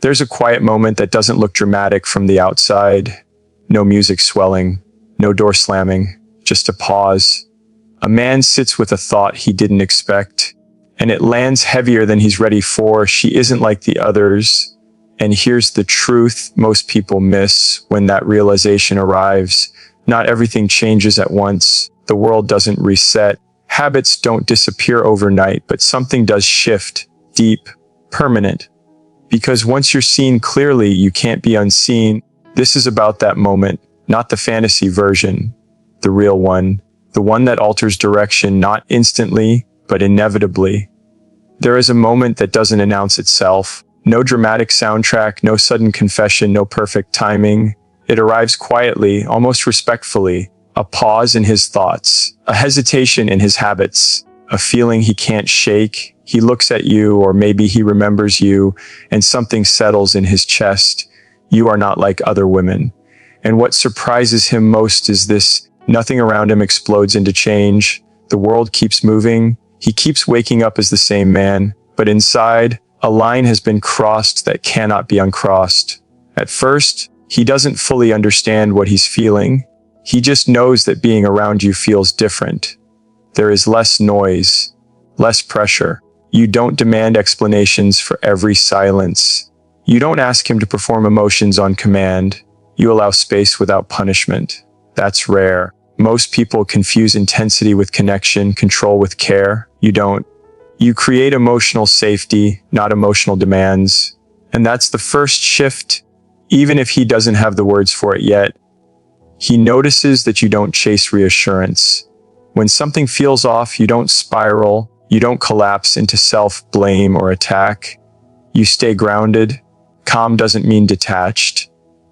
There's a quiet moment that doesn't look dramatic from the outside. No music swelling, no door slamming, just a pause. A man sits with a thought he didn't expect, and it lands heavier than he's ready for. She isn't like the others. And here's the truth most people miss when that realization arrives. Not everything changes at once. The world doesn't reset. Habits don't disappear overnight, but something does shift, deep, permanent. Because once you're seen clearly, you can't be unseen. This is about that moment, not the fantasy version, the real one, the one that alters direction, not instantly, but inevitably. There is a moment that doesn't announce itself. No dramatic soundtrack, no sudden confession, no perfect timing. It arrives quietly, almost respectfully. A pause in his thoughts, a hesitation in his habits, a feeling he can't shake. He looks at you, or maybe he remembers you, and something settles in his chest. You are not like other women. And what surprises him most is this: nothing around him explodes into change. The world keeps moving. He keeps waking up as the same man, but inside, a line has been crossed that cannot be uncrossed. At first, he doesn't fully understand what he's feeling. He just knows that being around you feels different. There is less noise, less pressure. You don't demand explanations for every silence. You don't ask him to perform emotions on command. You allow space without punishment. That's rare. Most people confuse intensity with connection, control with care. You don't. You create emotional safety, not emotional demands. And that's the first shift, even if he doesn't have the words for it yet. He notices that you don't chase reassurance. When something feels off, you don't spiral. You don't collapse into self-blame or attack. You stay grounded. Calm doesn't mean detached.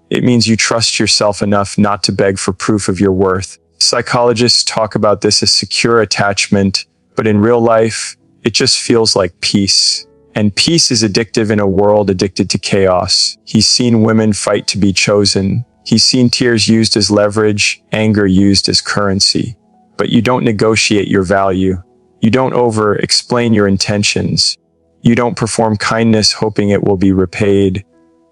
It means you trust yourself enough not to beg for proof of your worth. Psychologists talk about this as secure attachment, but in real life, it just feels like peace. And peace is addictive in a world addicted to chaos. He's seen women fight to be chosen. He's seen tears used as leverage, anger used as currency. But you don't negotiate your value. You don't over-explain your intentions. You don't perform kindness hoping it will be repaid.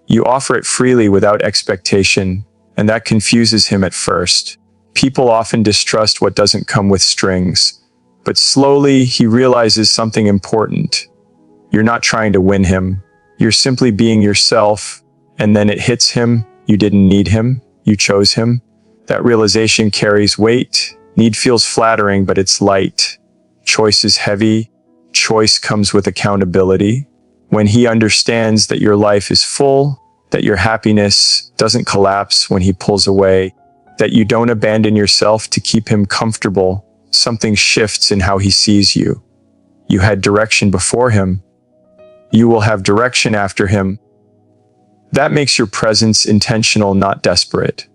You offer it freely without expectation, and that confuses him at first. People often distrust what doesn't come with strings, but slowly he realizes something important. You're not trying to win him. You're simply being yourself, and then it hits him. You didn't need him. You chose him. That realization carries weight. Need feels flattering, but it's light. Choice is heavy. Choice comes with accountability. When he understands that your life is full, that your happiness doesn't collapse when he pulls away, that you don't abandon yourself to keep him comfortable, something shifts in how he sees you. You had direction before him. You will have direction after him. That makes your presence intentional, not desperate.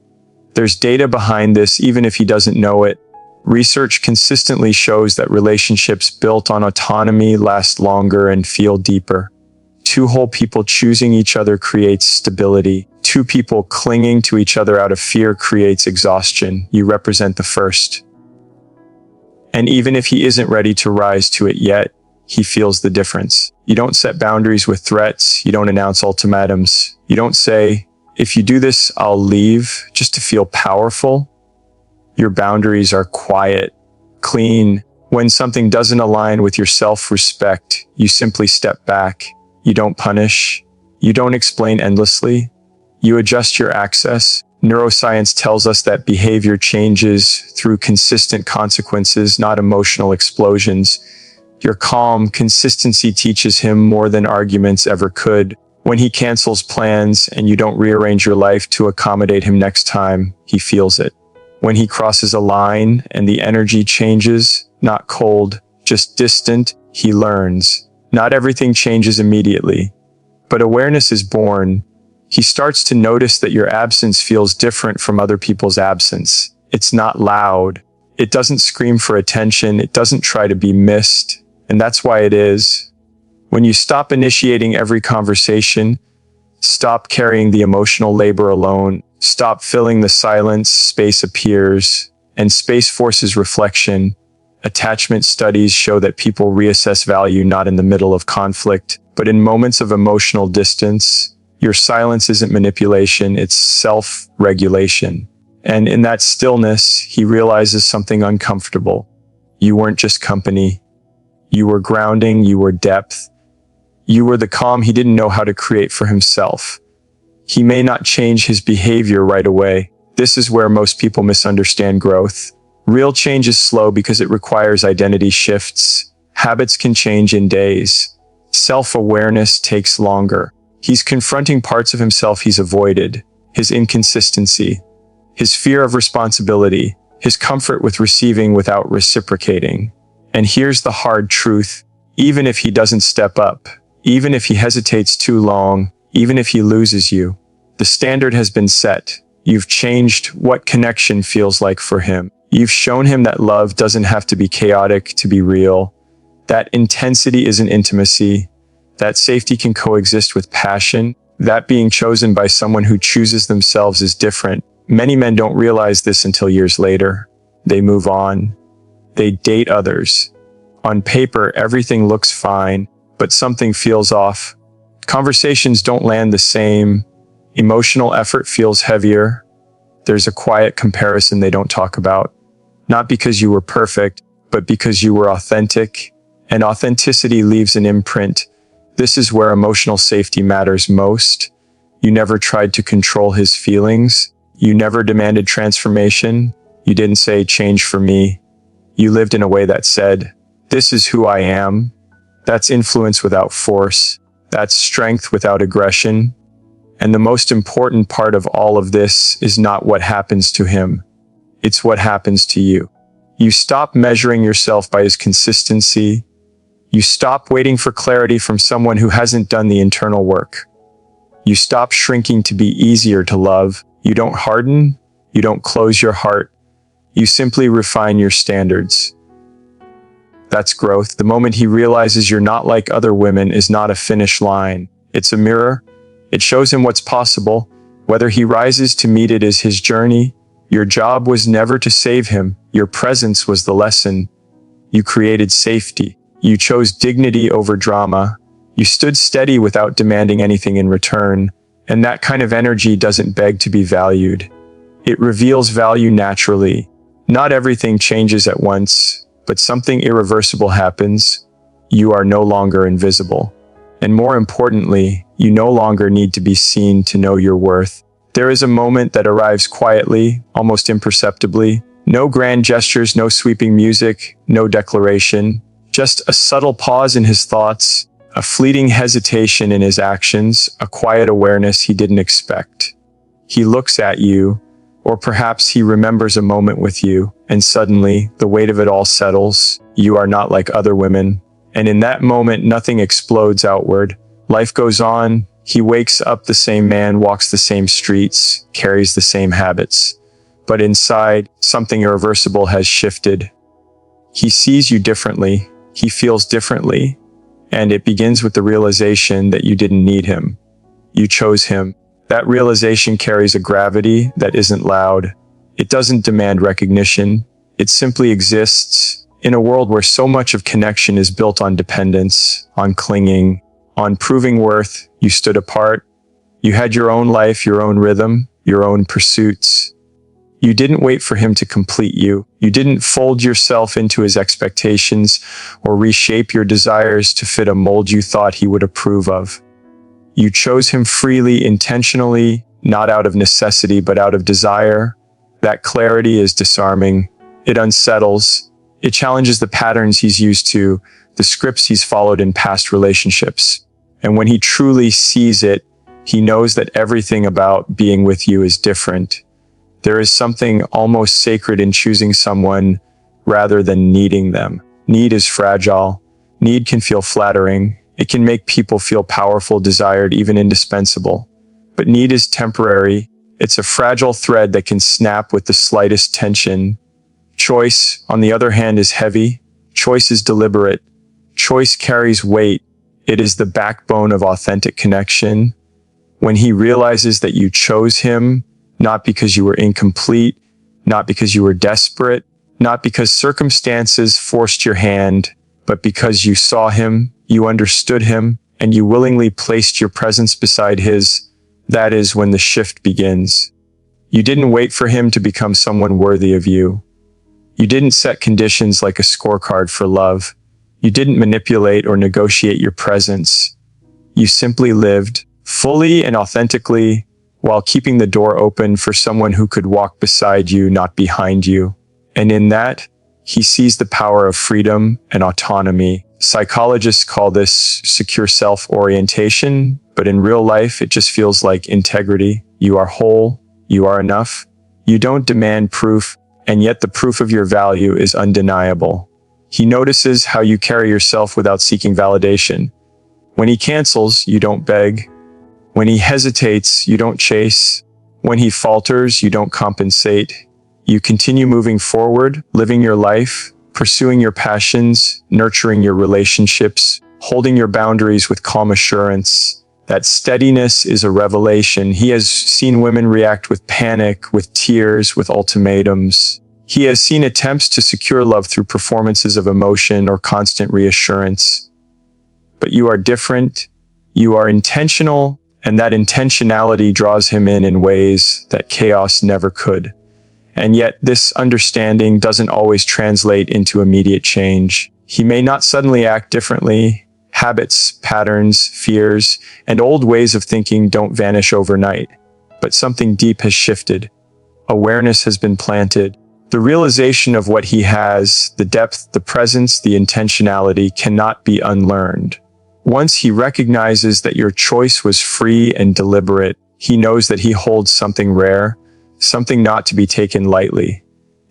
There's data behind this, even if he doesn't know it. Research consistently shows that relationships built on autonomy last longer and feel deeper. Two whole people choosing each other creates stability. Two people clinging to each other out of fear creates exhaustion. You represent the first. And even if he isn't ready to rise to it yet, he feels the difference. You don't set boundaries with threats. You don't announce ultimatums. You don't say, if you do this, I'll leave, just to feel powerful. Your boundaries are quiet, clean. When something doesn't align with your self-respect, you simply step back. You don't punish. You don't explain endlessly. You adjust your access. Neuroscience tells us that behavior changes through consistent consequences, not emotional explosions. Your calm consistency teaches him more than arguments ever could. When he cancels plans and you don't rearrange your life to accommodate him next time, he feels it. When he crosses a line and the energy changes, not cold, just distant, he learns. Not everything changes immediately, but awareness is born. He starts to notice that your absence feels different from other people's absence. It's not loud. It doesn't scream for attention. It doesn't try to be missed. And that's why it is. When you stop initiating every conversation, stop carrying the emotional labor alone, stop filling the silence, space appears, and space forces reflection. Attachment studies show that people reassess value not in the middle of conflict, but in moments of emotional distance. Your silence isn't manipulation, it's self-regulation. And in that stillness, he realizes something uncomfortable. You weren't just company. You were grounding, you were depth. You were the calm he didn't know how to create for himself. He may not change his behavior right away. This is where most people misunderstand growth. Real change is slow because it requires identity shifts. Habits can change in days. Self-awareness takes longer. He's confronting parts of himself he's avoided, his inconsistency, his fear of responsibility, his comfort with receiving without reciprocating. And here's the hard truth. Even if he doesn't step up, even if he hesitates too long, even if he loses you, the standard has been set. You've changed what connection feels like for him. You've shown him that love doesn't have to be chaotic to be real, that intensity isn't intimacy, that safety can coexist with passion, that being chosen by someone who chooses themselves is different. Many men don't realize this until years later. They move on. They date others. On paper, everything looks fine, but something feels off. Conversations don't land the same. Emotional effort feels heavier. There's a quiet comparison they don't talk about. Not because you were perfect, but because you were authentic. And authenticity leaves an imprint. This is where emotional safety matters most. You never tried to control his feelings. You never demanded transformation. You didn't say, change for me. You lived in a way that said, this is who I am. That's influence without force. That's strength without aggression. And the most important part of all of this is not what happens to him. It's what happens to you. You stop measuring yourself by his consistency. You stop waiting for clarity from someone who hasn't done the internal work. You stop shrinking to be easier to love. You don't harden. You don't close your heart. You simply refine your standards. That's growth. The moment he realizes you're not like other women is not a finish line. It's a mirror. It shows him what's possible. Whether he rises to meet it is his journey. Your job was never to save him. Your presence was the lesson. You created safety. You chose dignity over drama. You stood steady without demanding anything in return. And that kind of energy doesn't beg to be valued. It reveals value naturally. Not everything changes at once, but something irreversible happens. You are no longer invisible. And more importantly, you no longer need to be seen to know your worth. There is a moment that arrives quietly, almost imperceptibly. No grand gestures, no sweeping music, no declaration. Just a subtle pause in his thoughts, a fleeting hesitation in his actions, a quiet awareness he didn't expect. He looks at you, or perhaps he remembers a moment with you, and suddenly, the weight of it all settles. You are not like other women. And in that moment, nothing explodes outward. Life goes on. He wakes up the same man, walks the same streets, carries the same habits. But inside, something irreversible has shifted. He sees you differently. He feels differently. And it begins with the realization that you didn't need him. You chose him. That realization carries a gravity that isn't loud. It doesn't demand recognition. It simply exists. In a world where so much of connection is built on dependence, on clinging, on proving worth, you stood apart. You had your own life, your own rhythm, your own pursuits. You didn't wait for him to complete you. You didn't fold yourself into his expectations or reshape your desires to fit a mold you thought he would approve of. You chose him freely, intentionally, not out of necessity, but out of desire. That clarity is disarming. It unsettles. It challenges the patterns he's used to, the scripts he's followed in past relationships. And when he truly sees it, he knows that everything about being with you is different. There is something almost sacred in choosing someone rather than needing them. Need is fragile. Need can feel flattering. It can make people feel powerful, desired, even indispensable. But need is temporary. It's a fragile thread that can snap with the slightest tension. Choice, on the other hand, is heavy. Choice is deliberate. Choice carries weight. It is the backbone of authentic connection. When he realizes that you chose him, not because you were incomplete, not because you were desperate, not because circumstances forced your hand, but because you saw him, you understood him, and you willingly placed your presence beside his, That is when the shift begins. You didn't wait for him to become someone worthy of you. You didn't set conditions like a scorecard for love. You didn't manipulate or negotiate your presence. You simply lived, fully and authentically, while keeping the door open for someone who could walk beside you, not behind you. And in that, he sees the power of freedom and autonomy. Psychologists call this secure self-orientation, but in real life, it just feels like integrity. You are whole, you are enough. You don't demand proof, and yet the proof of your value is undeniable. He notices how you carry yourself without seeking validation. When he cancels, you don't beg. When he hesitates, you don't chase. When he falters, you don't compensate. You continue moving forward, living your life, pursuing your passions, nurturing your relationships, holding your boundaries with calm assurance. That steadiness is a revelation. He has seen women react with panic, with tears, with ultimatums. He has seen attempts to secure love through performances of emotion or constant reassurance. But you are different, you are intentional, and that intentionality draws him in ways that chaos never could. And yet this understanding doesn't always translate into immediate change. He may not suddenly act differently. Habits, patterns, fears, and old ways of thinking don't vanish overnight. But something deep has shifted. Awareness has been planted. The realization of what he has, the depth, the presence, the intentionality cannot be unlearned. Once he recognizes that your choice was free and deliberate, he knows that he holds something rare, something not to be taken lightly.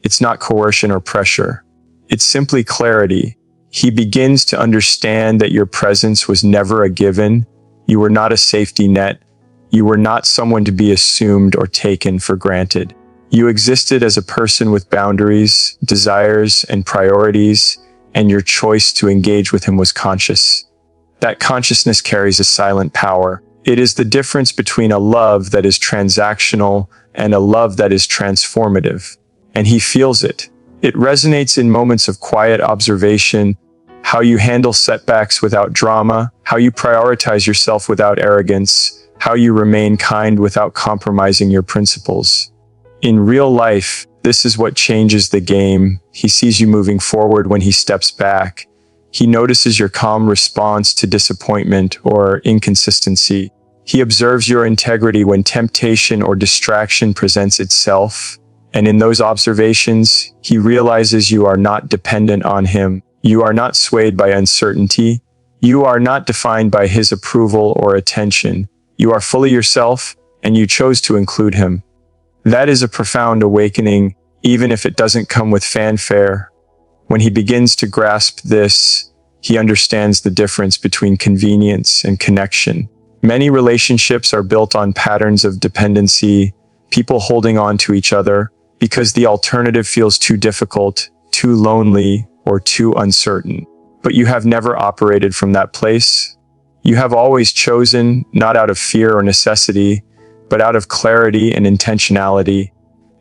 It's not coercion or pressure. It's simply clarity. He begins to understand that your presence was never a given. You were not a safety net. You were not someone to be assumed or taken for granted. You existed as a person with boundaries, desires, and priorities, and your choice to engage with him was conscious. That consciousness carries a silent power. It is the difference between a love that is transactional and a love that is transformative. And he feels it. It resonates in moments of quiet observation, how you handle setbacks without drama, how you prioritize yourself without arrogance, how you remain kind without compromising your principles. In real life, this is what changes the game. He sees you moving forward when he steps back. He notices your calm response to disappointment or inconsistency. He observes your integrity when temptation or distraction presents itself. And in those observations, he realizes you are not dependent on him. You are not swayed by uncertainty. You are not defined by his approval or attention. You are fully yourself, and you chose to include him. That is a profound awakening, even if it doesn't come with fanfare. When he begins to grasp this, he understands the difference between convenience and connection. Many relationships are built on patterns of dependency, people holding on to each other because the alternative feels too difficult, too lonely, or too uncertain. But you have never operated from that place. You have always chosen, not out of fear or necessity, but out of clarity and intentionality.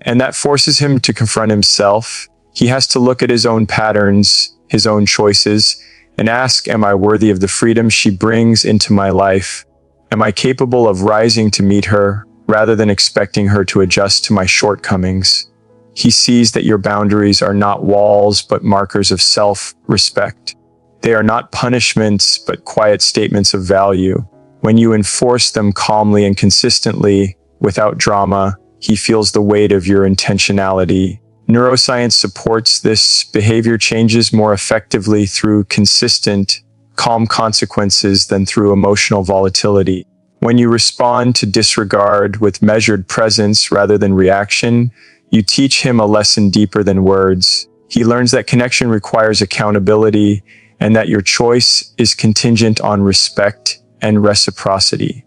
And that forces him to confront himself. He has to look at his own patterns, his own choices, and ask, am I worthy of the freedom she brings into my life? Am I capable of rising to meet her, rather than expecting her to adjust to my shortcomings? He sees that your boundaries are not walls, but markers of self-respect. They are not punishments, but quiet statements of value. When you enforce them calmly and consistently, without drama, he feels the weight of your intentionality. Neuroscience supports this. Behavior changes more effectively through consistent, calm consequences than through emotional volatility. When you respond to disregard with measured presence rather than reaction, you teach him a lesson deeper than words. He learns that connection requires accountability and that your choice is contingent on respect and reciprocity.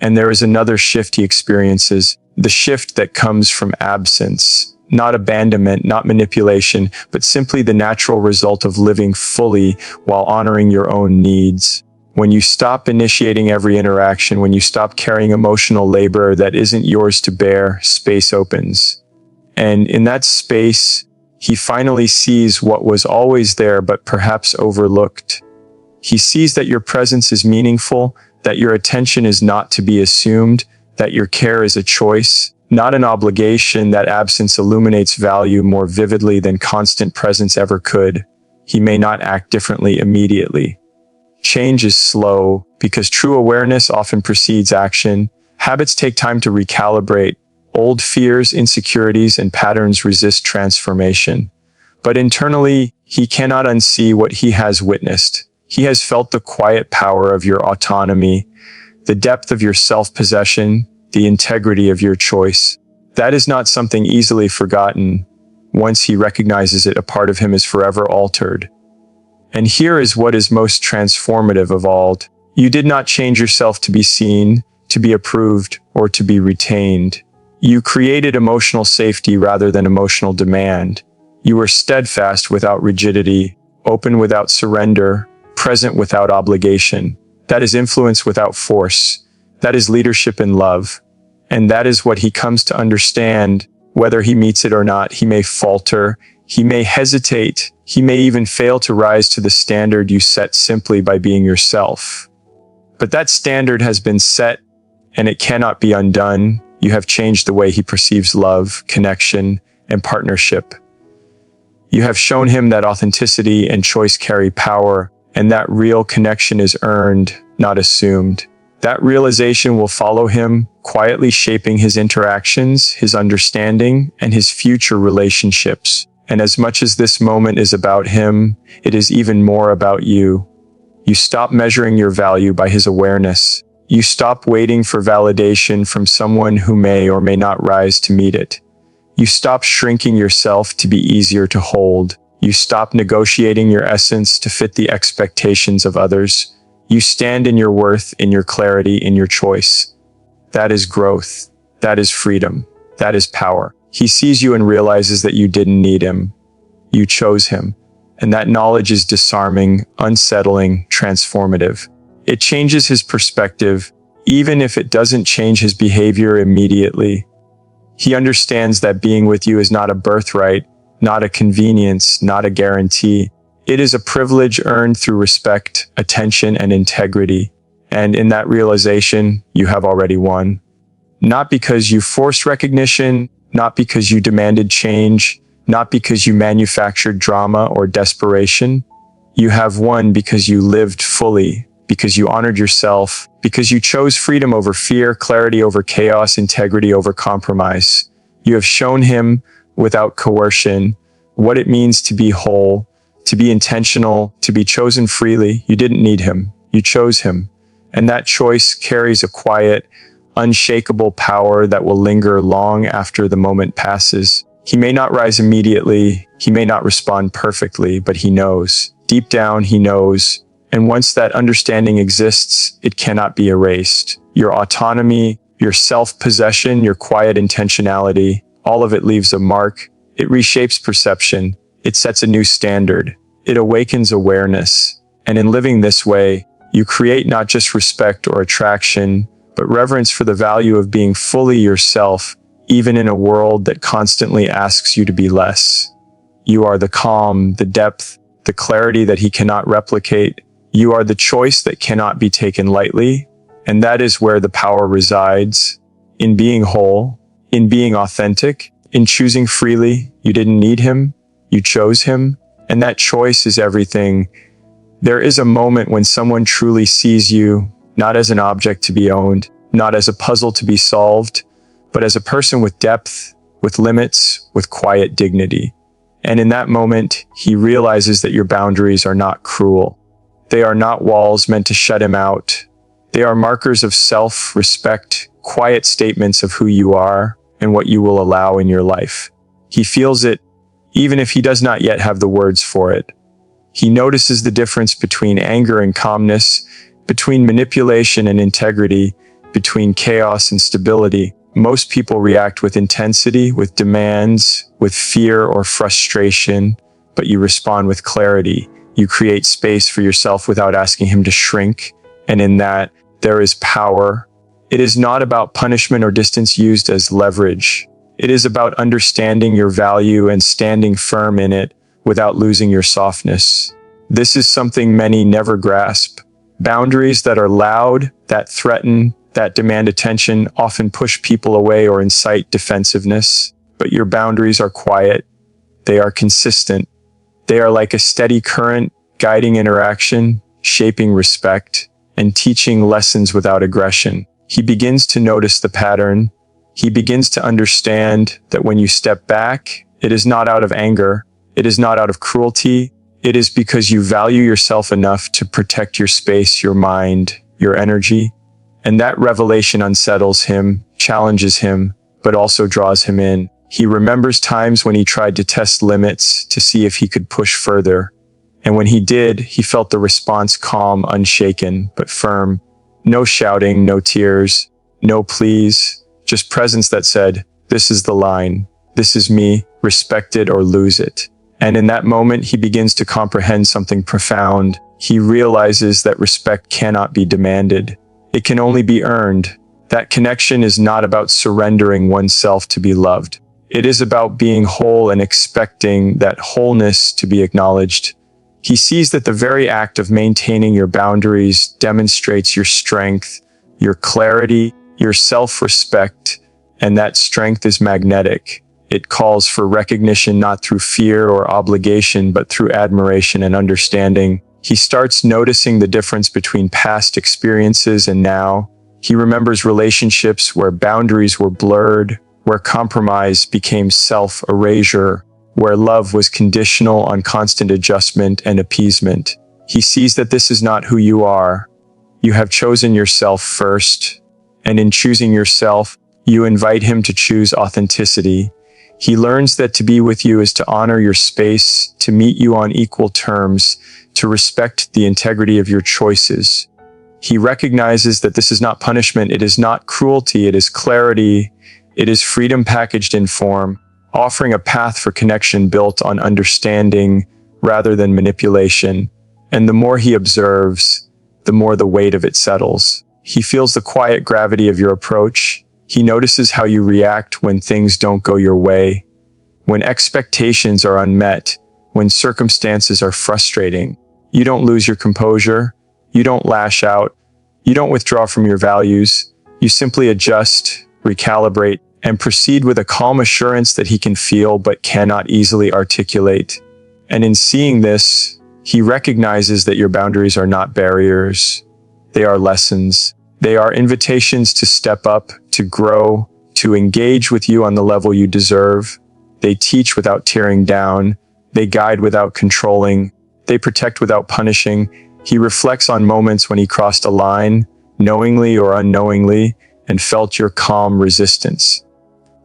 And there is another shift he experiences, the shift that comes from absence, not abandonment, not manipulation, but simply the natural result of living fully while honoring your own needs. When you stop initiating every interaction, when you stop carrying emotional labor that isn't yours to bear, space opens. And in that space, he finally sees what was always there but perhaps overlooked. He sees that your presence is meaningful, that your attention is not to be assumed, that your care is a choice, not an obligation, that absence illuminates value more vividly than constant presence ever could. He may not act differently immediately. Change is slow because true awareness often precedes action. Habits take time to recalibrate. Old fears, insecurities, and patterns resist transformation. But internally, he cannot unsee what he has witnessed. He has felt the quiet power of your autonomy, the depth of your self-possession, the integrity of your choice. That is not something easily forgotten. Once he recognizes it, a part of him is forever altered. And here is what is most transformative of all. You did not change yourself to be seen, to be approved, or to be retained. You created emotional safety rather than emotional demand. You were steadfast without rigidity, open without surrender, present without obligation. That is influence without force. That is leadership in love. And that is what he comes to understand. Whether he meets it or not, he may falter, he may hesitate, he may even fail to rise to the standard you set simply by being yourself. But that standard has been set, and it cannot be undone. You have changed the way he perceives love, connection, and partnership. You have shown him that authenticity and choice carry power, and that real connection is earned, not assumed. That realization will follow him, quietly shaping his interactions, his understanding, and his future relationships. And as much as this moment is about him, it is even more about you. You stop measuring your value by his awareness. You stop waiting for validation from someone who may or may not rise to meet it. You stop shrinking yourself to be easier to hold. You stop negotiating your essence to fit the expectations of others. You stand in your worth, in your clarity, in your choice. That is growth. That is freedom. That is power. He sees you and realizes that you didn't need him. You chose him. And that knowledge is disarming, unsettling, transformative. It changes his perspective, even if it doesn't change his behavior immediately. He understands that being with you is not a birthright, not a convenience, not a guarantee. It is a privilege earned through respect, attention, and integrity. And in that realization, you have already won. Not because you forced recognition, not because you demanded change, not because you manufactured drama or desperation. You have won because you lived fully, because you honored yourself, because you chose freedom over fear, clarity over chaos, integrity over compromise. You have shown him, without coercion, what it means to be whole, to be intentional, to be chosen freely. You didn't need him. You chose him. And that choice carries a quiet, unshakable power that will linger long after the moment passes. He may not rise immediately. He may not respond perfectly, but he knows. Deep down, he knows. And once that understanding exists, it cannot be erased. Your autonomy, your self-possession, your quiet intentionality, all of it leaves a mark. It reshapes perception. It sets a new standard. It awakens awareness. And in living this way, you create not just respect or attraction, but reverence for the value of being fully yourself, even in a world that constantly asks you to be less. You are the calm, the depth, the clarity that he cannot replicate. You are the choice that cannot be taken lightly. And that is where the power resides. In being whole, in being authentic, in choosing freely. You didn't need him. You chose him, and that choice is everything. There is a moment when someone truly sees you, not as an object to be owned, not as a puzzle to be solved, but as a person with depth, with limits, with quiet dignity. And in that moment, he realizes that your boundaries are not cruel. They are not walls meant to shut him out. They are markers of self-respect, quiet statements of who you are and what you will allow in your life. He feels it, even if he does not yet have the words for it. He notices the difference between anger and calmness, between manipulation and integrity, between chaos and stability. Most people react with intensity, with demands, with fear or frustration, but you respond with clarity. You create space for yourself without asking him to shrink, and in that, there is power. It is not about punishment or distance used as leverage. It is about understanding your value and standing firm in it without losing your softness. This is something many never grasp. Boundaries that are loud, that threaten, that demand attention often push people away or incite defensiveness. But your boundaries are quiet. They are consistent. They are like a steady current, guiding interaction, shaping respect, and teaching lessons without aggression. He begins to notice the pattern. He begins to understand that when you step back, it is not out of anger. It is not out of cruelty. It is because you value yourself enough to protect your space, your mind, your energy. And that revelation unsettles him, challenges him, but also draws him in. He remembers times when he tried to test limits to see if he could push further. And when he did, he felt the response calm, unshaken, but firm. No shouting, no tears, no pleas, just presence that said, "This is the line. This is me. Respect it or lose it." And in that moment, he begins to comprehend something profound. He realizes that respect cannot be demanded. It can only be earned. That connection is not about surrendering oneself to be loved. It is about being whole and expecting that wholeness to be acknowledged. He sees that the very act of maintaining your boundaries demonstrates your strength, your clarity, your self-respect, and that strength is magnetic. It calls for recognition not through fear or obligation, but through admiration and understanding. He starts noticing the difference between past experiences and now. He remembers relationships where boundaries were blurred, where compromise became self-erasure, where love was conditional on constant adjustment and appeasement. He sees that this is not who you are. You have chosen yourself first, and in choosing yourself, you invite him to choose authenticity. He learns that to be with you is to honor your space, to meet you on equal terms, to respect the integrity of your choices. He recognizes that this is not punishment, it is not cruelty, it is clarity, it is freedom packaged in form, offering a path for connection built on understanding rather than manipulation. And the more he observes, the more the weight of it settles. He feels the quiet gravity of your approach. He notices how you react when things don't go your way, when expectations are unmet, when circumstances are frustrating. You don't lose your composure. You don't lash out. You don't withdraw from your values. You simply adjust, recalibrate, and proceed with a calm assurance that he can feel but cannot easily articulate. And in seeing this, he recognizes that your boundaries are not barriers. They are lessons. They are invitations to step up, to grow, to engage with you on the level you deserve. They teach without tearing down. They guide without controlling. They protect without punishing. He reflects on moments when he crossed a line, knowingly or unknowingly, and felt your calm resistance.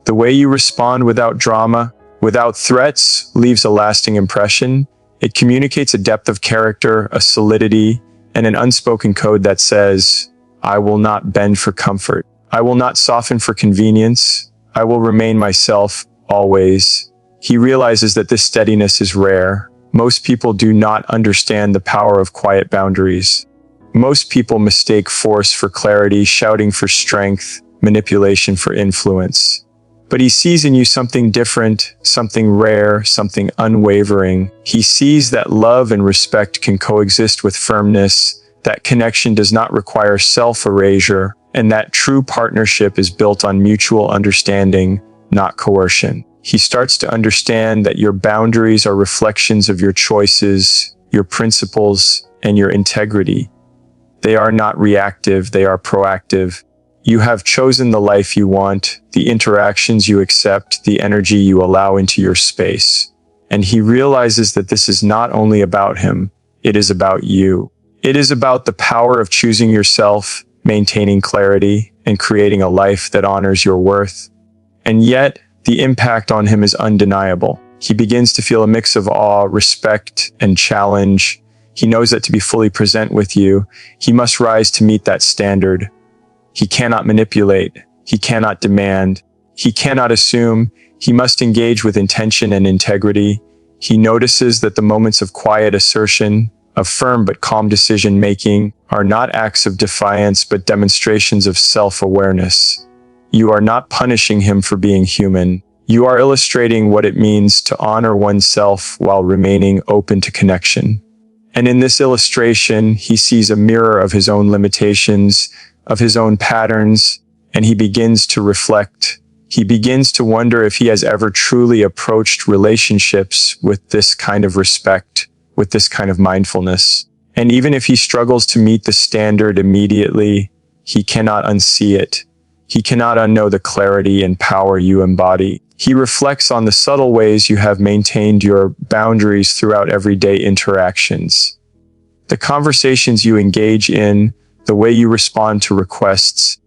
The way you respond without drama, without threats, leaves a lasting impression. It communicates a depth of character, a solidity, and an unspoken code that says, "I will not bend for comfort. I will not soften for convenience. I will remain myself, always." He realizes that this steadiness is rare. Most people do not understand the power of quiet boundaries. Most people mistake force for clarity, shouting for strength, manipulation for influence. But he sees in you something different, something rare, something unwavering. He sees that love and respect can coexist with firmness, that connection does not require self-erasure, and that true partnership is built on mutual understanding, not coercion. He starts to understand that your boundaries are reflections of your choices, your principles, and your integrity. They are not reactive, they are proactive. You have chosen the life you want, the interactions you accept, the energy you allow into your space. And he realizes that this is not only about him, it is about you. It is about the power of choosing yourself, maintaining clarity, and creating a life that honors your worth. And yet, the impact on him is undeniable. He begins to feel a mix of awe, respect, and challenge. He knows that to be fully present with you, he must rise to meet that standard. He cannot manipulate. He cannot demand. He cannot assume. He must engage with intention and integrity. He notices that the moments of quiet assertion, of firm but calm decision-making, are not acts of defiance but demonstrations of self-awareness. You are not punishing him for being human. You are illustrating what it means to honor oneself while remaining open to connection. And in this illustration, he sees a mirror of his own limitations, of his own patterns, and he begins to reflect. He begins to wonder if he has ever truly approached relationships with this kind of respect, with this kind of mindfulness. And even if he struggles to meet the standard immediately, he cannot unsee it. He cannot unknow the clarity and power you embody. He reflects on the subtle ways you have maintained your boundaries throughout everyday interactions. The conversations you engage in, the way you respond to requests,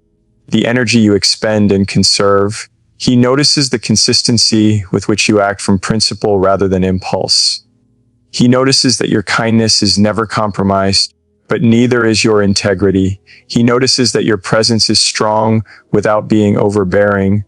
the energy you expend and conserve. He notices the consistency with which you act from principle rather than impulse. He notices that your kindness is never compromised, but neither is your integrity. He notices that your presence is strong without being overbearing,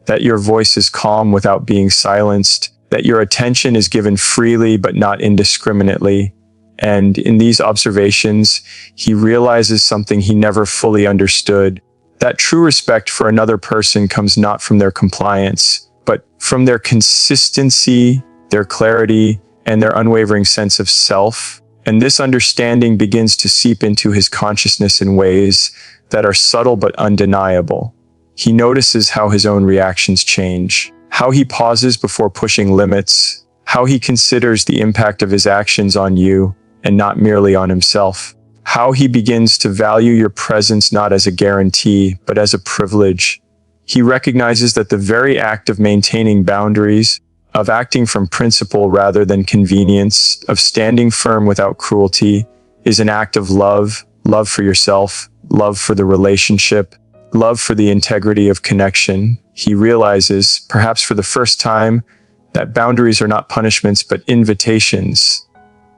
that your voice is calm without being silenced, that your attention is given freely but not indiscriminately. And in these observations, he realizes something he never fully understood, that true respect for another person comes not from their compliance, but from their consistency, their clarity, and their unwavering sense of self. And this understanding begins to seep into his consciousness in ways that are subtle but undeniable. He notices how his own reactions change, how he pauses before pushing limits, how he considers the impact of his actions on you and not merely on himself, how he begins to value your presence not as a guarantee, but as a privilege. He recognizes that the very act of maintaining boundaries, of acting from principle rather than convenience, of standing firm without cruelty, is an act of love, love for yourself, love for the relationship, love for the integrity of connection. He realizes, perhaps for the first time, that boundaries are not punishments but invitations.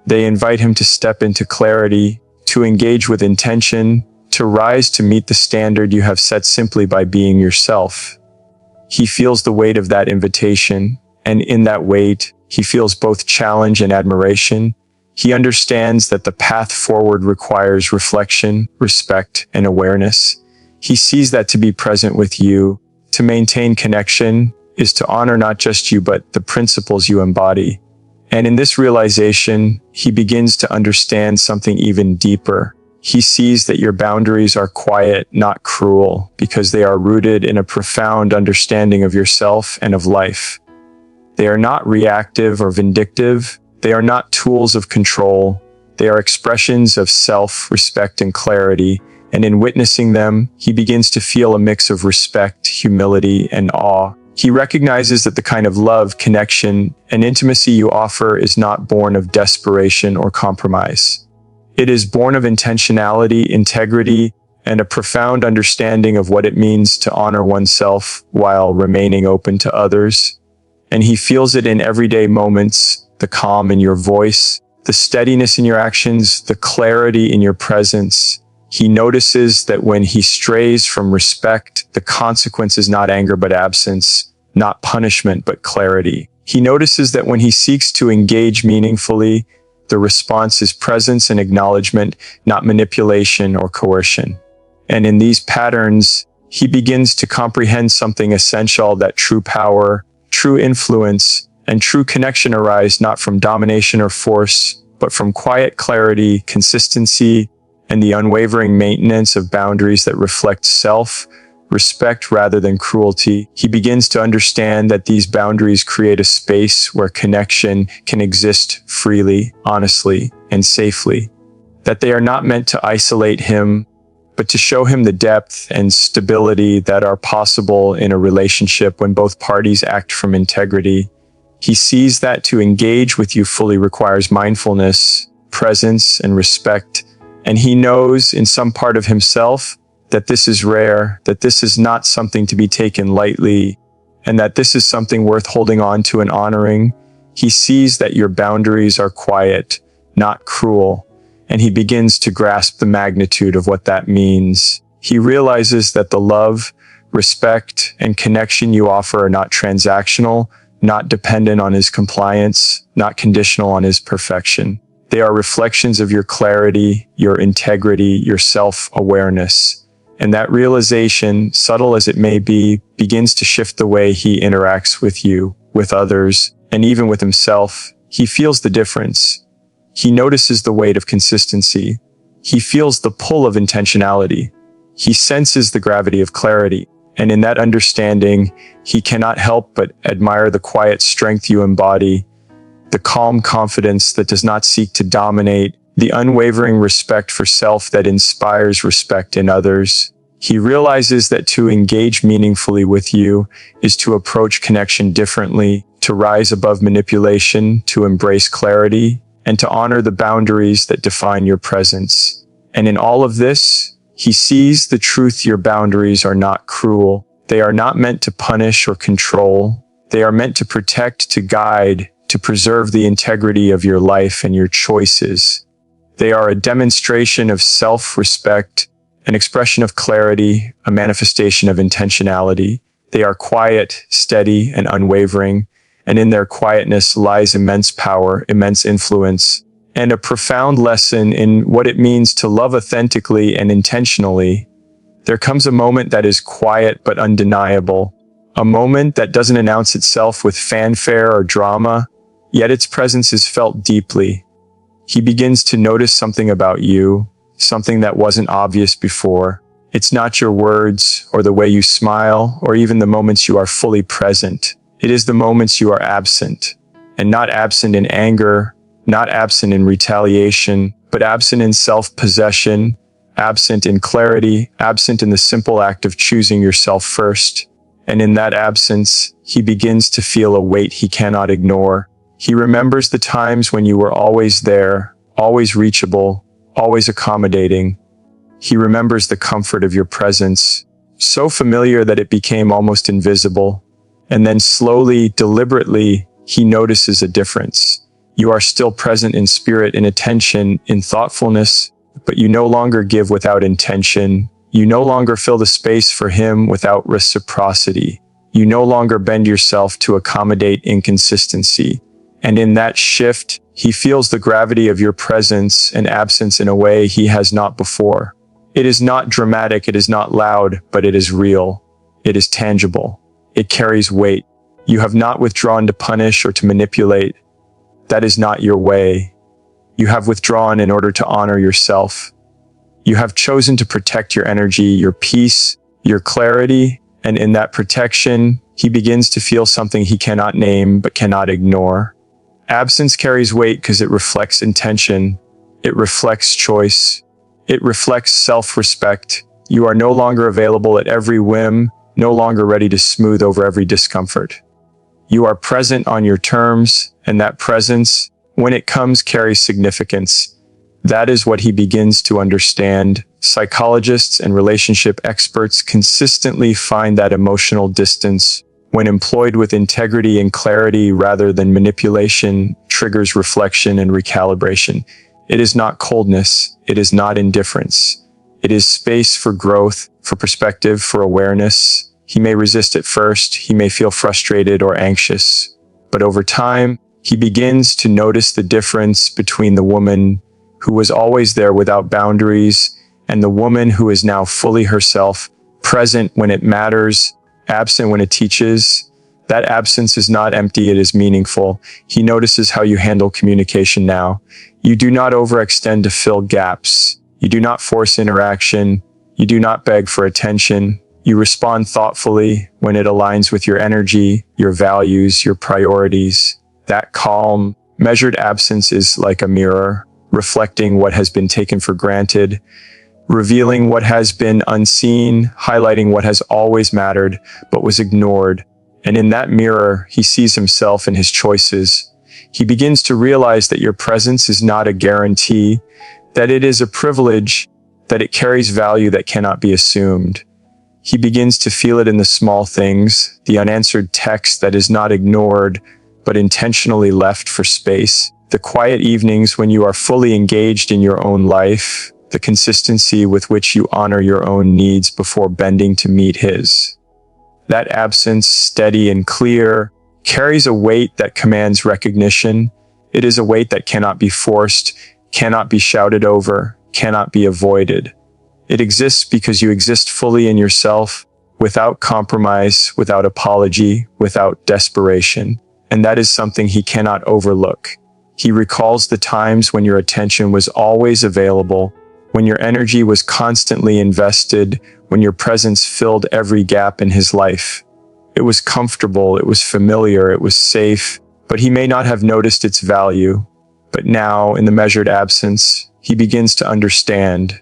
They invite him to step into clarity, to engage with intention, to rise to meet the standard you have set simply by being yourself. He feels the weight of that invitation, and in that weight, he feels both challenge and admiration. He understands that the path forward requires reflection, respect, and awareness. He sees that to be present with you, to maintain connection, is to honor not just you but the principles you embody. And in this realization, he begins to understand something even deeper. He sees that your boundaries are quiet, not cruel, because they are rooted in a profound understanding of yourself and of life. They are not reactive or vindictive. They are not tools of control. They are expressions of self-respect and clarity. And in witnessing them, he begins to feel a mix of respect, humility, and awe. He recognizes that the kind of love, connection, and intimacy you offer is not born of desperation or compromise. It is born of intentionality, integrity, and a profound understanding of what it means to honor oneself while remaining open to others. And he feels it in everyday moments, the calm in your voice, the steadiness in your actions, the clarity in your presence. He notices that when he strays from respect, the consequence is not anger but absence, not punishment but clarity. He notices that when he seeks to engage meaningfully, the response is presence and acknowledgement, not manipulation or coercion. And in these patterns, he begins to comprehend something essential, that true power, true influence, and true connection arise not from domination or force, but from quiet clarity, consistency, and the unwavering maintenance of boundaries that reflect self-respect rather than cruelty. He begins to understand that these boundaries create a space where connection can exist freely, honestly, and safely. That they are not meant to isolate him, but to show him the depth and stability that are possible in a relationship when both parties act from integrity. He sees that to engage with you fully requires mindfulness, presence, and respect. And he knows in some part of himself that this is rare, that this is not something to be taken lightly, and that this is something worth holding on to and honoring. He sees that your boundaries are quiet, not cruel, and he begins to grasp the magnitude of what that means. He realizes that the love, respect, and connection you offer are not transactional, not dependent on his compliance, not conditional on his perfection. They are reflections of your clarity, your integrity, your self-awareness. And that realization, subtle as it may be, begins to shift the way he interacts with you, with others, and even with himself. He feels the difference. He notices the weight of consistency. He feels the pull of intentionality. He senses the gravity of clarity, and in that understanding, he cannot help but admire the quiet strength you embody, the calm confidence that does not seek to dominate, the unwavering respect for self that inspires respect in others. He realizes that to engage meaningfully with you is to approach connection differently, to rise above manipulation, to embrace clarity, and to honor the boundaries that define your presence. And in all of this, he sees the truth: your boundaries are not cruel. They are not meant to punish or control. They are meant to protect, to guide, to preserve the integrity of your life and your choices. They are a demonstration of self-respect, an expression of clarity, a manifestation of intentionality. They are quiet, steady, and unwavering, and in their quietness lies immense power, immense influence, and a profound lesson in what it means to love authentically and intentionally. There comes a moment that is quiet but undeniable, a moment that doesn't announce itself with fanfare or drama, yet its presence is felt deeply. He begins to notice something about you, something that wasn't obvious before. It's not your words, or the way you smile, or even the moments you are fully present. It is the moments you are absent, and not absent in anger, not absent in retaliation, but absent in self-possession, absent in clarity, absent in the simple act of choosing yourself first. And in that absence, he begins to feel a weight he cannot ignore. He remembers the times when you were always there, always reachable, always accommodating. He remembers the comfort of your presence, so familiar that it became almost invisible. And then slowly, deliberately, he notices a difference. You are still present in spirit, in attention, in thoughtfulness, but you no longer give without intention. You no longer fill the space for him without reciprocity. You no longer bend yourself to accommodate inconsistency. And in that shift, he feels the gravity of your presence and absence in a way he has not before. It is not dramatic, it is not loud, but it is real. It is tangible. It carries weight. You have not withdrawn to punish or to manipulate. That is not your way. You have withdrawn in order to honor yourself. You have chosen to protect your energy, your peace, your clarity, and in that protection, he begins to feel something he cannot name but cannot ignore. Absence carries weight because it reflects intention. It reflects choice. It reflects self-respect. You are no longer available at every whim, no longer ready to smooth over every discomfort. You are present on your terms, and that presence, when it comes, carries significance. That is what he begins to understand. Psychologists and relationship experts consistently find that emotional distance, when employed with integrity and clarity rather than manipulation, triggers reflection and recalibration. It is not coldness. It is not indifference. It is space for growth, for perspective, for awareness. He may resist at first. He may feel frustrated or anxious. But over time, he begins to notice the difference between the woman who was always there without boundaries and the woman who is now fully herself, present when it matters, absent when it teaches. That absence is not empty, it is meaningful. He notices how you handle communication now. You do not overextend to fill gaps. You do not force interaction. You do not beg for attention. You respond thoughtfully when it aligns with your energy, your values, your priorities. That calm, measured absence is like a mirror, reflecting what has been taken for granted, revealing what has been unseen, highlighting what has always mattered but was ignored. And in that mirror, he sees himself and his choices. He begins to realize that your presence is not a guarantee, that it is a privilege, that it carries value that cannot be assumed. He begins to feel it in the small things, the unanswered text that is not ignored, but intentionally left for space, the quiet evenings when you are fully engaged in your own life, the consistency with which you honor your own needs before bending to meet his. That absence, steady and clear, carries a weight that commands recognition. It is a weight that cannot be forced, cannot be shouted over, cannot be avoided. It exists because you exist fully in yourself, without compromise, without apology, without desperation. And that is something he cannot overlook. He recalls the times when your attention was always available, when your energy was constantly invested, when your presence filled every gap in his life. It was comfortable, it was familiar, it was safe, but he may not have noticed its value. But now, in the measured absence, he begins to understand.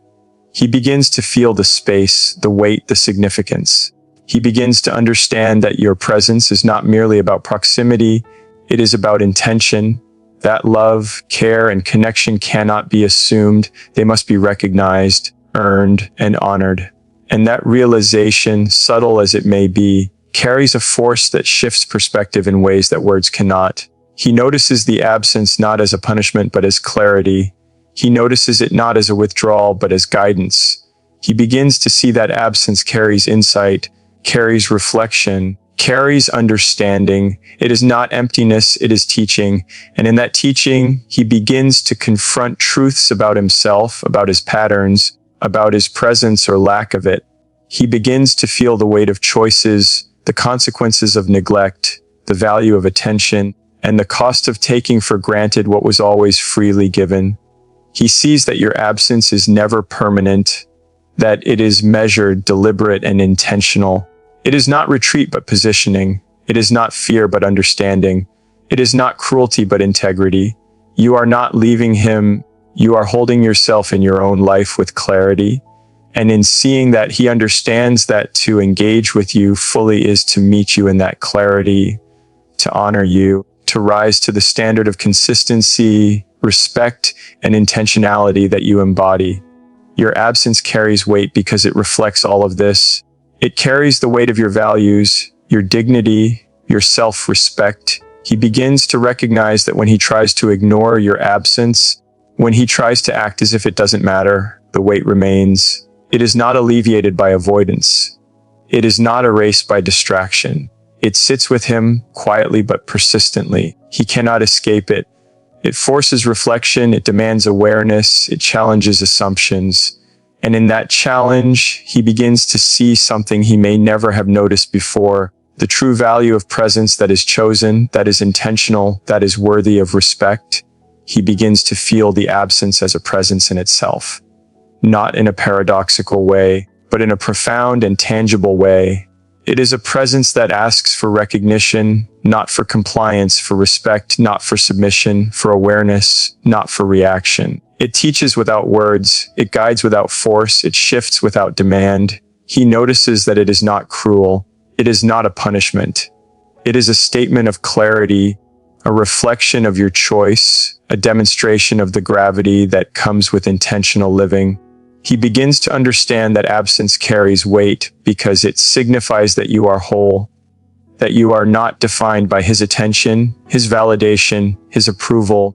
He begins to feel the space, the weight, the significance. He begins to understand that your presence is not merely about proximity, it is about intention. That love, care, and connection cannot be assumed. They must be recognized, earned, and honored. And that realization, subtle as it may be, carries a force that shifts perspective in ways that words cannot. He notices the absence not as a punishment but as clarity. He notices it not as a withdrawal but as guidance. He begins to see that absence carries insight, carries reflection, carries understanding. It is not emptiness, it is teaching. And in that teaching, he begins to confront truths about himself, about his patterns, about his presence or lack of it. He begins to feel the weight of choices, the consequences of neglect, the value of attention, and the cost of taking for granted what was always freely given. He sees that your absence is never permanent, that it is measured, deliberate, and intentional. It is not retreat but positioning. It is not fear but understanding. It is not cruelty but integrity. You are not leaving him. You are holding yourself in your own life with clarity. And in seeing that, he understands that to engage with you fully is to meet you in that clarity, to honor you, to rise to the standard of consistency, respect, and intentionality that you embody. Your absence carries weight because it reflects all of this. It carries the weight of your values, your dignity, your self-respect. He begins to recognize that when he tries to ignore your absence, when he tries to act as if it doesn't matter, the weight remains. It is not alleviated by avoidance. It is not erased by distraction. It sits with him quietly but persistently. He cannot escape it. It forces reflection, it demands awareness, it challenges assumptions. And in that challenge, he begins to see something he may never have noticed before, the true value of presence that is chosen, that is intentional, that is worthy of respect. He begins to feel the absence as a presence in itself, not in a paradoxical way, but in a profound and tangible way. It is a presence that asks for recognition, not for compliance, for respect, not for submission, for awareness, not for reaction. It teaches without words, it guides without force, it shifts without demand. He notices that it is not cruel, it is not a punishment. It is a statement of clarity, a reflection of your choice, a demonstration of the gravity that comes with intentional living. He begins to understand that absence carries weight because it signifies that you are whole, that you are not defined by his attention, his validation, his approval,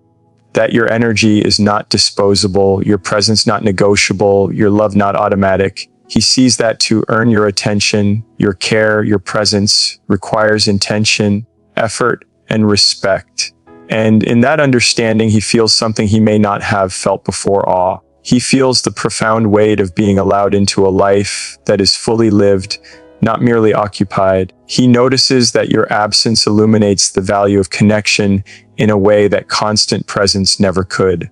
that your energy is not disposable, your presence not negotiable, your love not automatic. He sees that to earn your attention, your care, your presence requires intention, effort, and respect. And in that understanding, he feels something he may not have felt before: awe. He feels the profound weight of being allowed into a life that is fully lived, not merely occupied. He notices that your absence illuminates the value of connection in a way that constant presence never could.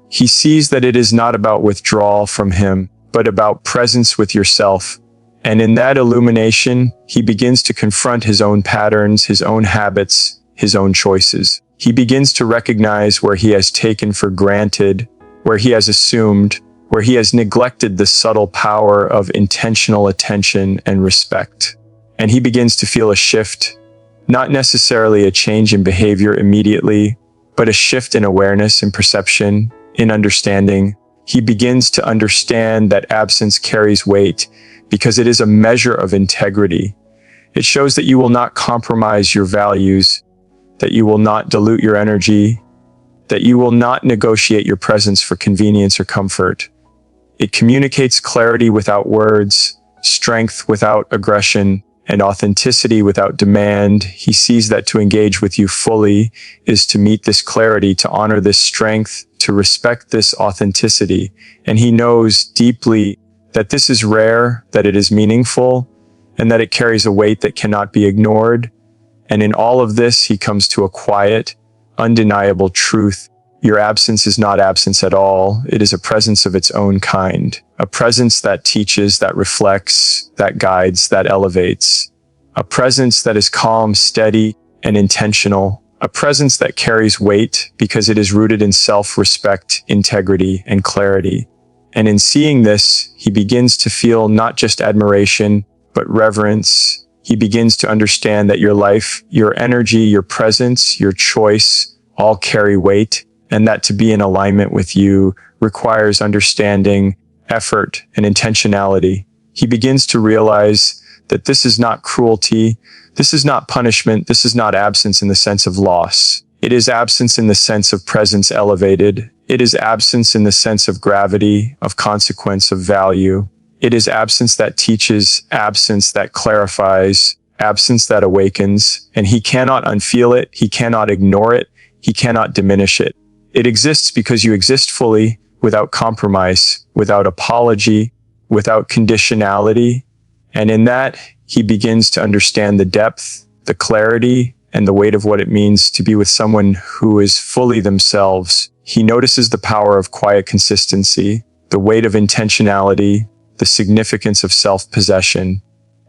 He sees that it is not about withdrawal from him, but about presence with yourself. And in that illumination, he begins to confront his own patterns, his own habits, his own choices. He begins to recognize where he has taken for granted, where he has assumed, where he has neglected the subtle power of intentional attention and respect. And he begins to feel a shift, not necessarily a change in behavior immediately, but a shift in awareness and perception, in understanding. He begins to understand that absence carries weight because it is a measure of integrity. It shows that you will not compromise your values, that you will not dilute your energy, that you will not negotiate your presence for convenience or comfort. It communicates clarity without words, strength without aggression, and authenticity without demand. He sees that to engage with you fully is to meet this clarity, to honor this strength, to respect this authenticity. And he knows deeply that this is rare, that it is meaningful, and that it carries a weight that cannot be ignored. And in all of this, he comes to a quiet, undeniable truth. Your absence is not absence at all. It is a presence of its own kind. A presence that teaches, that reflects, that guides, that elevates. A presence that is calm, steady, and intentional. A presence that carries weight because it is rooted in self-respect, integrity, and clarity. And in seeing this, he begins to feel not just admiration, but reverence. He begins to understand that your life, your energy, your presence, your choice all carry weight, and that to be in alignment with you requires understanding, effort, and intentionality. He begins to realize that this is not cruelty, this is not punishment, this is not absence in the sense of loss. It is absence in the sense of presence elevated. It is absence in the sense of gravity, of consequence, of value. It is absence that teaches, absence that clarifies, absence that awakens, and he cannot unfeel it, he cannot ignore it, he cannot diminish it. It exists because you exist fully, without compromise, without apology, without conditionality. And in that, he begins to understand the depth, the clarity, and the weight of what it means to be with someone who is fully themselves. He notices the power of quiet consistency, the weight of intentionality, the significance of self-possession.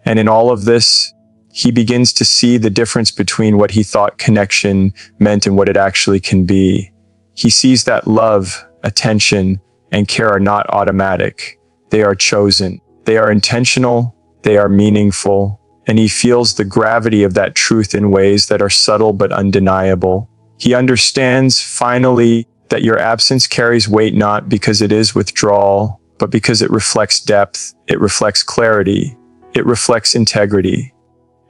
And in all of this, he begins to see the difference between what he thought connection meant and what it actually can be. He sees that love, attention, and care are not automatic. They are chosen. They are intentional. They are meaningful. And he feels the gravity of that truth in ways that are subtle but undeniable. He understands, finally, that your absence carries weight not because it is withdrawal, but because it reflects depth, it reflects clarity, it reflects integrity,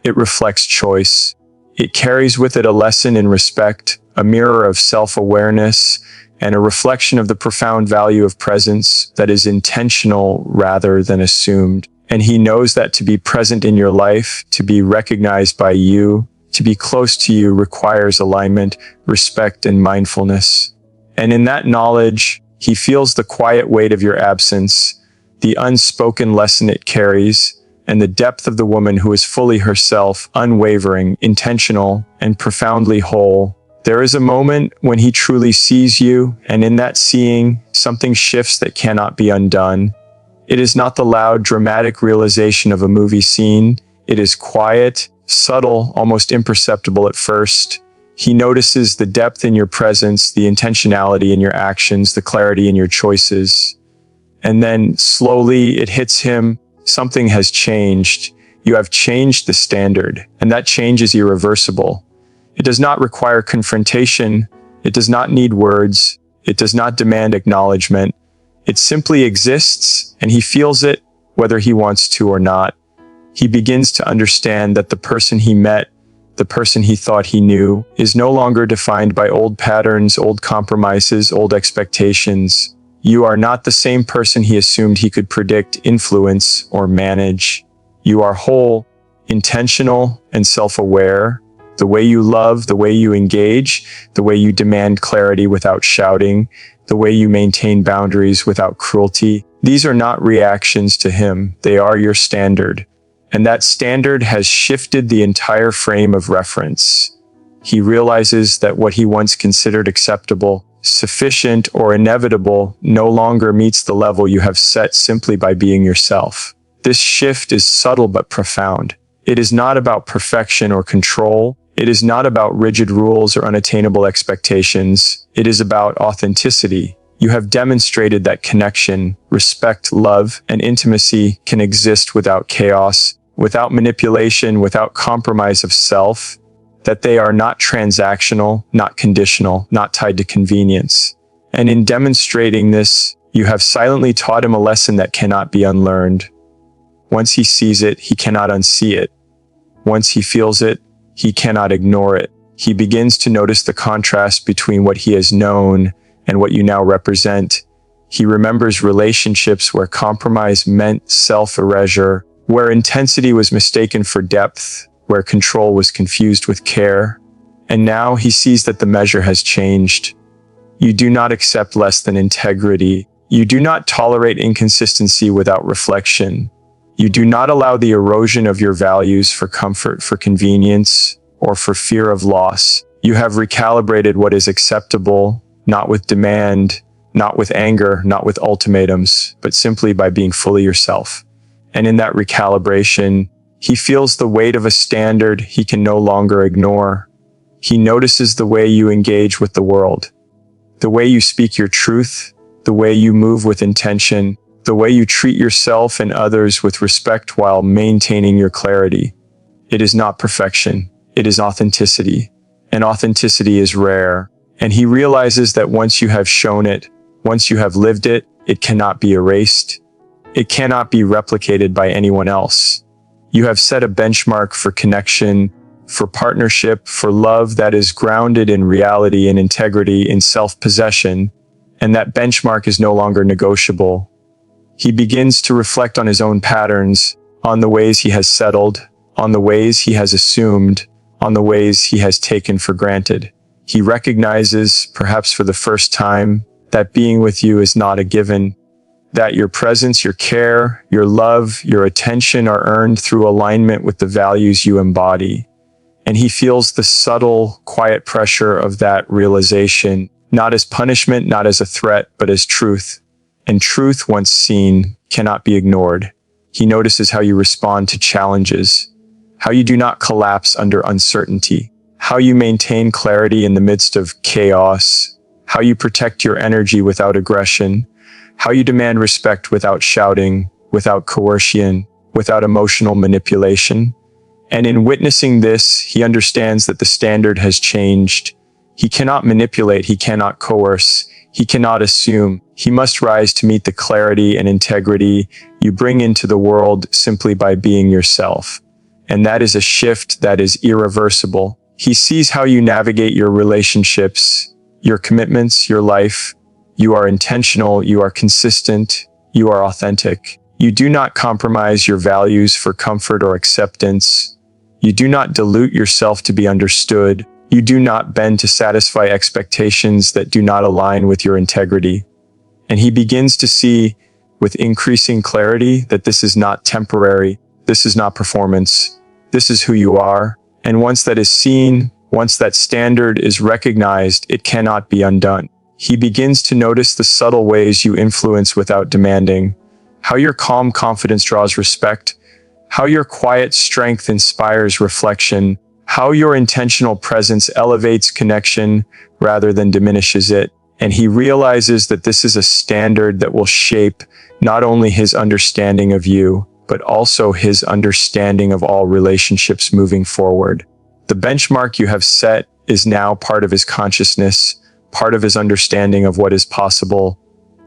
it reflects choice. It carries with it a lesson in respect, a mirror of self-awareness, and a reflection of the profound value of presence that is intentional rather than assumed. And he knows that to be present in your life, to be recognized by you, to be close to you requires alignment, respect, and mindfulness. And in that knowledge, he feels the quiet weight of your absence, the unspoken lesson it carries, and the depth of the woman who is fully herself, unwavering, intentional, and profoundly whole. There is a moment when he truly sees you, and in that seeing, something shifts that cannot be undone. It is not the loud, dramatic realization of a movie scene. It is quiet, subtle, almost imperceptible at first. He notices the depth in your presence, the intentionality in your actions, the clarity in your choices. And then slowly it hits him. Something has changed. You have changed the standard, and that change is irreversible. It does not require confrontation. It does not need words. It does not demand acknowledgement. It simply exists, and he feels it, whether he wants to or not. He begins to understand that the person he met, the person he thought he knew, is no longer defined by old patterns, old compromises, old expectations. You are not the same person he assumed he could predict, influence, or manage. You are whole, intentional, and self-aware. The way you love, the way you engage, the way you demand clarity without shouting, the way you maintain boundaries without cruelty. These are not reactions to him. They are your standard. And that standard has shifted the entire frame of reference. He realizes that what he once considered acceptable, sufficient, or inevitable no longer meets the level you have set simply by being yourself. This shift is subtle but profound. It is not about perfection or control. It is not about rigid rules or unattainable expectations. It is about authenticity. You have demonstrated that connection, respect, love, and intimacy can exist without chaos, without manipulation, without compromise of self, that they are not transactional, not conditional, not tied to convenience. And in demonstrating this, you have silently taught him a lesson that cannot be unlearned. Once he sees it, he cannot unsee it. Once he feels it, he cannot ignore it. He begins to notice the contrast between what he has known and what you now represent. He remembers relationships where compromise meant self-erasure, where intensity was mistaken for depth, where control was confused with care. And now he sees that the measure has changed. You do not accept less than integrity. You do not tolerate inconsistency without reflection. You do not allow the erosion of your values for comfort, for convenience, or for fear of loss. You have recalibrated what is acceptable, not with demand, not with anger, not with ultimatums, but simply by being fully yourself. And in that recalibration, he feels the weight of a standard he can no longer ignore. He notices the way you engage with the world, the way you speak your truth, the way you move with intention, the way you treat yourself and others with respect while maintaining your clarity. It is not perfection, it is authenticity. And authenticity is rare. And he realizes that once you have shown it, once you have lived it, it cannot be erased. It cannot be replicated by anyone else. You have set a benchmark for connection, for partnership, for love that is grounded in reality and integrity, in self-possession, and that benchmark is no longer negotiable. He begins to reflect on his own patterns, on the ways he has settled, on the ways he has assumed, on the ways he has taken for granted. He recognizes, perhaps for the first time, that being with you is not a given, that your presence, your care, your love, your attention are earned through alignment with the values you embody. And he feels the subtle, quiet pressure of that realization, not as punishment, not as a threat, but as truth. And truth, once seen, cannot be ignored. He notices how you respond to challenges, how you do not collapse under uncertainty, how you maintain clarity in the midst of chaos, how you protect your energy without aggression, how you demand respect without shouting, without coercion, without emotional manipulation. And in witnessing this, he understands that the standard has changed. He cannot manipulate, he cannot coerce, he cannot assume. He must rise to meet the clarity and integrity you bring into the world simply by being yourself. And that is a shift that is irreversible. He sees how you navigate your relationships, your commitments, your life. You are intentional, you are consistent, you are authentic. You do not compromise your values for comfort or acceptance. You do not dilute yourself to be understood. You do not bend to satisfy expectations that do not align with your integrity. And he begins to see with increasing clarity that this is not temporary, this is not performance, this is who you are. And once that is seen, once that standard is recognized, it cannot be undone. He begins to notice the subtle ways you influence without demanding, how your calm confidence draws respect, how your quiet strength inspires reflection, how your intentional presence elevates connection rather than diminishes it. And he realizes that this is a standard that will shape not only his understanding of you, but also his understanding of all relationships moving forward. The benchmark you have set is now part of his consciousness, part of his understanding of what is possible,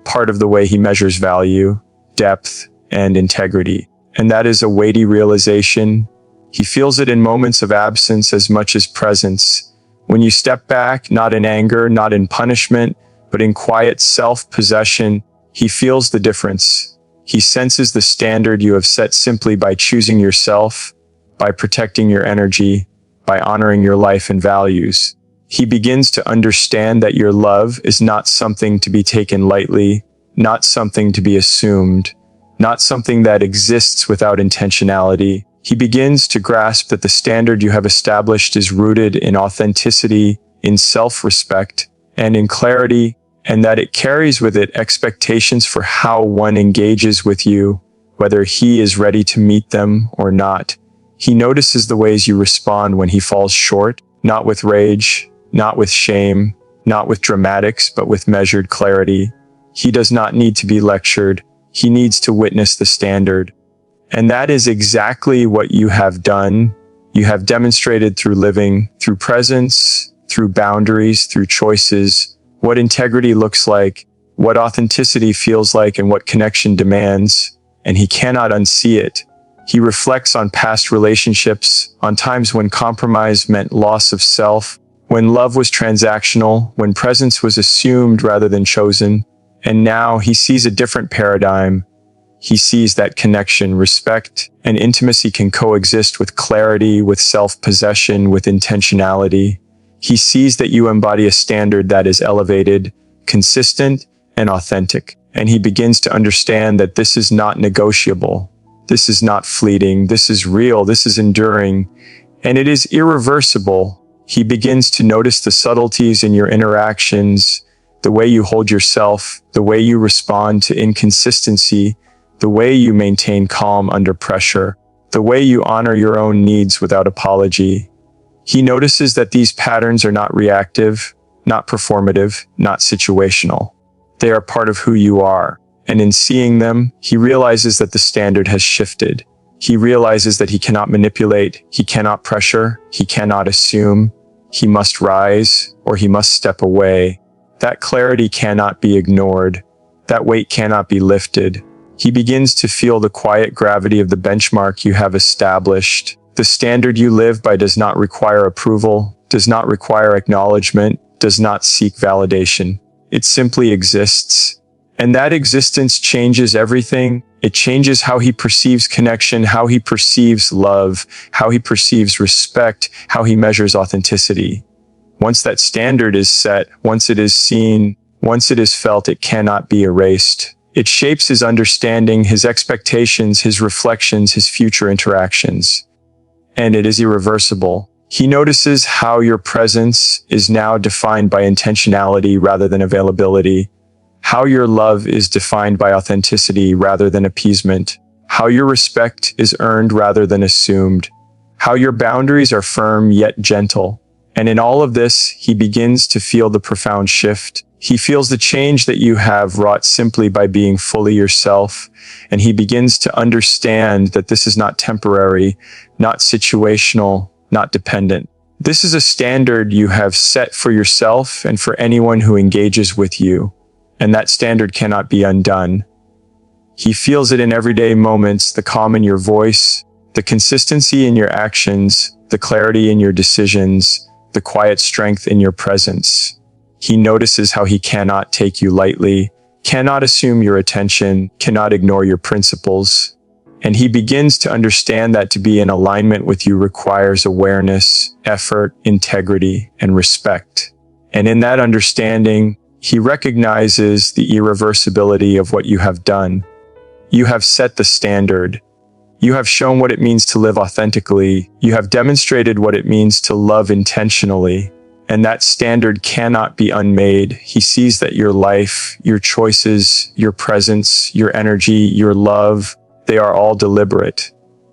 part of the way he measures value, depth, and integrity. And that is a weighty realization. He feels it in moments of absence as much as presence. When you step back, not in anger, not in punishment, but in quiet self-possession, he feels the difference. He senses the standard you have set simply by choosing yourself, by protecting your energy, by honoring your life and values. He begins to understand that your love is not something to be taken lightly, not something to be assumed, not something that exists without intentionality. He begins to grasp that the standard you have established is rooted in authenticity, in self-respect, and in clarity, and that it carries with it expectations for how one engages with you, whether he is ready to meet them or not. He notices the ways you respond when he falls short, not with rage, not with shame, not with dramatics, but with measured clarity. He does not need to be lectured. He needs to witness the standard. And that is exactly what you have done. You have demonstrated through living, through presence, through boundaries, through choices, what integrity looks like, what authenticity feels like, and what connection demands. And he cannot unsee it. He reflects on past relationships, on times when compromise meant loss of self, when love was transactional, when presence was assumed rather than chosen. And now he sees a different paradigm. He sees that connection, respect, and intimacy can coexist with clarity, with self-possession, with intentionality. He sees that you embody a standard that is elevated, consistent, and authentic. And he begins to understand that this is not negotiable. This is not fleeting. This is real. This is enduring. And it is irreversible. He begins to notice the subtleties in your interactions, the way you hold yourself, the way you respond to inconsistency, the way you maintain calm under pressure, the way you honor your own needs without apology. He notices that these patterns are not reactive, not performative, not situational. They are part of who you are. And in seeing them, he realizes that the standard has shifted. He realizes that he cannot manipulate, he cannot pressure, he cannot assume. He must rise or he must step away. That clarity cannot be ignored. That weight cannot be lifted. He begins to feel the quiet gravity of the benchmark you have established. The standard you live by does not require approval, does not require acknowledgement, does not seek validation. It simply exists. And that existence changes everything. It changes how he perceives connection, how he perceives love, how he perceives respect, how he measures authenticity. Once that standard is set, once it is seen, once it is felt, it cannot be erased. It shapes his understanding, his expectations, his reflections, his future interactions. And it is irreversible. He notices how your presence is now defined by intentionality rather than availability, how your love is defined by authenticity rather than appeasement, how your respect is earned rather than assumed, how your boundaries are firm yet gentle. And in all of this, he begins to feel the profound shift. He feels the change that you have wrought simply by being fully yourself, and he begins to understand that this is not temporary, not situational, not dependent. This is a standard you have set for yourself and for anyone who engages with you, and that standard cannot be undone. He feels it in everyday moments, the calm in your voice, the consistency in your actions, the clarity in your decisions, the quiet strength in your presence. He notices how he cannot take you lightly, cannot assume your attention, cannot ignore your principles. And he begins to understand that to be in alignment with you requires awareness, effort, integrity, and respect. And in that understanding, he recognizes the irreversibility of what you have done. You have set the standard. You have shown what it means to live authentically. You have demonstrated what it means to love intentionally. And that standard cannot be unmade. He sees that your life, your choices, your presence, your energy, your love, they are all deliberate.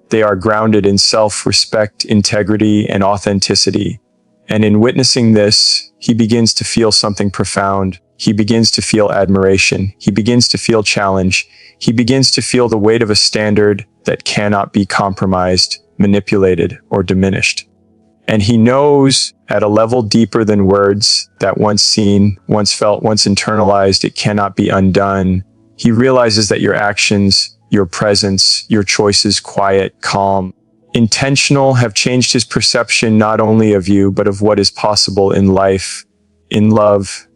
They are grounded in self-respect, integrity, and authenticity. And in witnessing this, he begins to feel something profound. He begins to feel admiration. He begins to feel challenge. He begins to feel the weight of a standard that cannot be compromised, manipulated, or diminished. And he knows at a level deeper than words that once seen, once felt, once internalized, it cannot be undone. He realizes that your actions, your presence, your choices, quiet, calm, intentional, have changed his perception not only of you, but of what is possible in life, in love,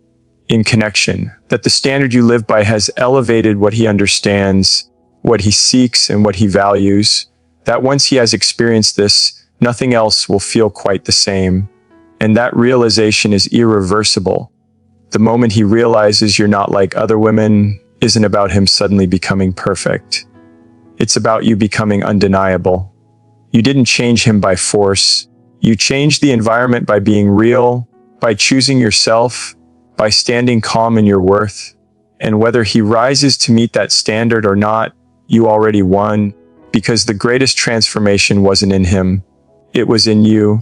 in connection. That the standard you live by has elevated what he understands, what he seeks, and what he values. That once he has experienced this, nothing else will feel quite the same. And that realization is irreversible. The moment he realizes you're not like other women isn't about him suddenly becoming perfect. It's about you becoming undeniable. You didn't change him by force. You changed the environment by being real, by choosing yourself, by standing calm in your worth. And whether he rises to meet that standard or not, you already won, because the greatest transformation wasn't in him. It was in you.